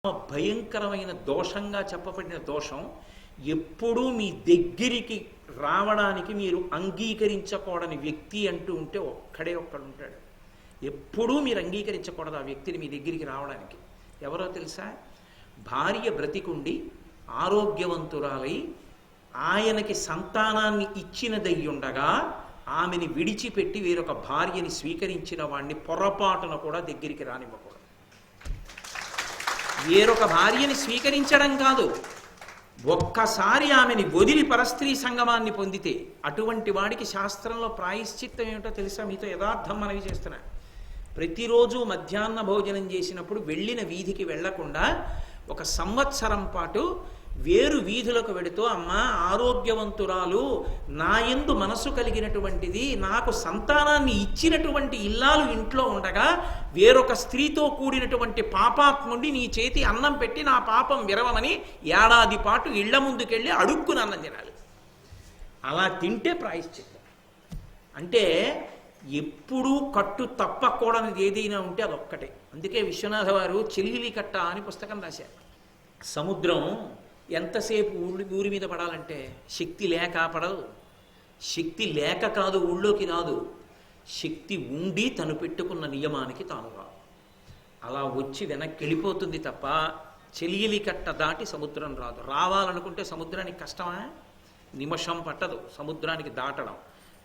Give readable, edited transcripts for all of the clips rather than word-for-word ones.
భయంకరమైన దోషంగా చెప్పబడిన దోషం ఎప్పుడూ మీ దగ్గరికి రావడానికి మీరు అంగీకరించకూడని వ్యక్తి అంటూ ఉంటే ఒక్కడే ఒక్కడు ఉంటాడు. ఎప్పుడూ మీరు అంగీకరించకూడదు ఆ వ్యక్తిని మీ దగ్గరికి రావడానికి. ఎవరో తెలుసా? భార్య బ్రతికుండి ఆరోగ్యవంతురాలై ఆయనకి సంతానాన్ని ఇచ్చినదయ్యుండగా ఆమెని విడిచిపెట్టి వేరొక భార్యని స్వీకరించిన వాడిని పొరపాటున కూడా దగ్గరికి రానివ్వకూడదు. వేరొక భార్యని స్వీకరించడం కాదు, ఒక్కసారి ఆమెని వదిలి పరస్త్రీ సంగమాన్ని పొందితే అటువంటి వాడికి శాస్త్రంలో ప్రాయశ్చిత్తం ఏమిటో తెలుసా? మీతో యథార్థం మనవి చేస్తున్నా. ప్రతిరోజు మధ్యాహ్న భోజనం చేసినప్పుడు వెళ్ళిన వీధికి వెళ్లకుండా ఒక సంవత్సరం పాటు వేరు వీధులకు వెడుతూ, అమ్మ ఆరోగ్యవంతురాలు, నా యందు మనసు కలిగినటువంటిది, నాకు సంతానాన్ని ఇచ్చినటువంటి ఇల్లాలు ఇంట్లో ఉండగా వేరొక స్త్రీతో కూడినటువంటి పాపాత్ముండి నీ చేతి అన్నం పెట్టి నా పాపం విరవమని ఏడాది పాటు ఇళ్ల ముందుకెళ్ళి అడుక్కుని అన్నం తినాలి. అలా తింటే ప్రాయశ్చిత్తం. అంటే ఎప్పుడూ కట్టు తప్పకూడనిది ఏదైనా ఉంటే అదొక్కటే. అందుకే విశ్వనాథ వారు చెల్లిలి కట్ట అని పుస్తకం రాశారు. సముద్రం ఎంతసేపు ఊరి మీద పడాలంటే శక్తి లేక పడదు. శక్తి లేక కాదు, ఊళ్ళోకి రాదు. శక్తి ఉండి తను పెట్టుకున్న నియమానికి తాను రాదు. అలా వచ్చి వెనక్కి వెళ్ళిపోతుంది తప్ప చెలియలి కట్ట దాటి సముద్రం రాదు. రావాలనుకుంటే సముద్రానికి కష్టమా? నిమిషం పట్టదు సముద్రానికి దాటడం,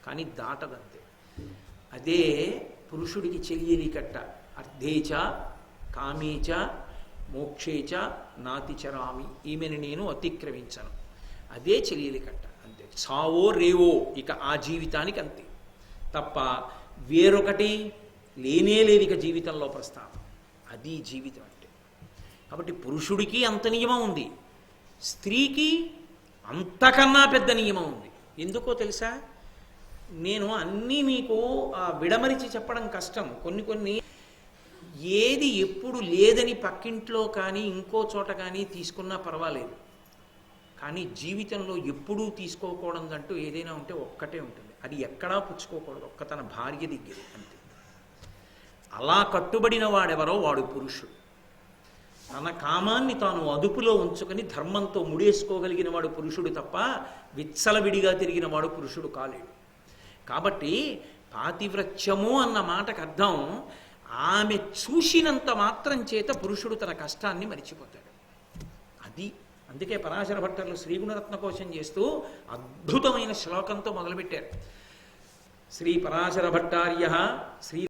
కానీ దాటదంతే. అదే పురుషుడికి చెలియలి కట్ట. అర్థేచ కామేచ మోక్షేచ నాతిచరామి, ఈమెను నేను అతిక్రమించను. అదే చెలియలి కట్ట. అంతే. చావో రేవో ఇక ఆ జీవితానికి అంతే తప్ప వేరొకటి లేనే లేదు ఇక జీవితంలో ప్రస్థానం. అది జీవితం అంటే. కాబట్టి పురుషుడికి అంత నియమం ఉంది, స్త్రీకి అంతకన్నా పెద్ద నియమం ఉంది. ఎందుకో తెలుసా? నేను అన్నీ మీకు విడమరిచి చెప్పడం కష్టం. కొన్ని ఏది ఎప్పుడు లేదని పక్కింట్లో కానీ ఇంకో చోట కానీ తీసుకున్నా పర్వాలేదు, కానీ జీవితంలో ఎప్పుడూ తీసుకోకూడదంటూ ఏదైనా ఉంటే ఒక్కటే ఉంటుంది. అది ఎక్కడా పుచ్చుకోకూడదు, ఒక్క తన భార్య దగ్గర అంతే. అలా కట్టుబడిన వాడెవరో వాడు పురుషుడు. తన కామాన్ని తాను అదుపులో ఉంచుకొని ధర్మంతో ముడేసుకోగలిగిన వాడు పురుషుడు తప్ప విచ్చలవిడిగా తిరిగిన వాడు పురుషుడు కాలేడు. కాబట్టి పాతివ్రత్యము అన్న మాటకు అర్థం ఆమె చూసినంత మాత్రం చేత పురుషుడు తన కష్టాన్ని మరిచిపోతాడు. అది. అందుకే పరాశర భట్టర్లు శ్రీగుణరత్న కోశం చేస్తూ అద్భుతమైన శ్లోకంతో మొదలుపెట్టారు. శ్రీ పరాశర భట్టార్య శ్రీ